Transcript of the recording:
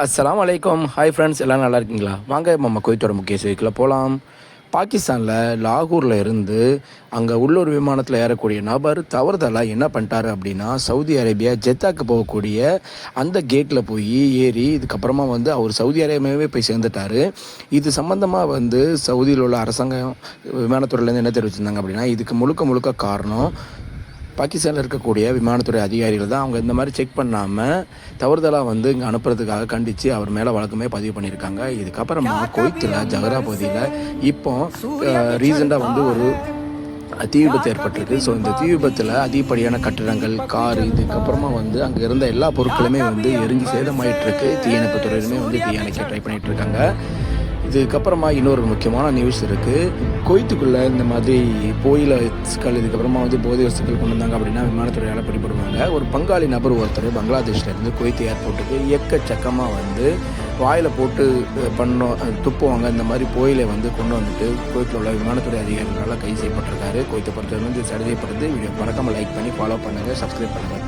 அஸ்ஸலாமு அலைக்கும். Hi friends, எல்லாம் நல்லா இருக்கீங்களா? வாங்க நம்ம குவைத்தோட முக்கிய செய்திக்குள்ள போகலாம். பாகிஸ்தானில் லாகூரில் இருந்து அங்கே உள்ளூர் விமானத்தில் ஏறக்கூடிய நபர் தவறுதலாக என்ன பண்ணிட்டாரு அப்படின்னா, சவுதி அரேபியா ஜெத்தாக்கு போகக்கூடிய அந்த கேட்டில் போய் ஏறி இதுக்கப்புறமா அவர் சவுதி அரேபியாவே போய் சேர்ந்துட்டார். இது சம்மந்தமாக சவுதியில் உள்ள அரசாங்கம் விமானத்துறையிலேருந்து என்ன தெரிவிச்சிருந்தாங்க அப்படின்னா, இதுக்கு முழுக்க காரணம் பாகிஸ்தானில் இருக்கக்கூடிய விமானத்துறை அதிகாரிகள் தான். அவங்க இந்த மாதிரி செக் பண்ணாமல் தவறுதலாக இங்கே அனுப்புறதுக்காக கண்டித்து அவர் மேலே வழக்குமே பதிவு பண்ணியிருக்காங்க. இதுக்கப்புறமா குவைத்தில் ஜஹரா பகுதியில் இப்போ ரீசெண்டாக ஒரு தீ விபத்து ஏற்பட்டிருக்கு. ஸோ இந்த தீ விபத்தில் அதிகப்படியான கட்டிடங்கள், காரு, இதுக்கப்புறமா அங்கே இருந்த எல்லா பொருட்களுமே எரிஞ்சு சேதமாயிட்டிருக்கு. தீயணைப்பு துறையிலுமே தீயணைக்க ட்ரை பண்ணிகிட்டு இருக்காங்க. இதுக்கப்புறமா இன்னொரு முக்கியமான நியூஸ் இருக்குது. குவைத்துக்குள்ளே இந்த மாதிரி புயல்கள், இதுக்கப்புறமா போதை வஸ்துக்கள் கொண்டு வந்தாங்க அப்படின்னா விமானத்துறையால் பிடிபடுவாங்க. ஒரு பங்காளி நபர் ஒருத்தர் பங்களாதேஷ்லேருந்து குவைத்து ஏர்போர்ட்டுக்கு எக்கச்சக்கமாக வாயில் போட்டு துப்புவாங்க. இந்த மாதிரி புயலை கொண்டு வந்துட்டு குவைத்தில் உள்ள விமானத்துறை அதிகாரிகளால் கைது செய்யப்பட்டிருக்காரு. குவைத்தை பொறுத்தவரை சரி செய்யப்படுது. வீடியோ மறக்காமல் லைக் பண்ணி ஃபாலோ பண்ணுங்கள், சப்ஸ்கிரைப் பண்ணுங்கள்.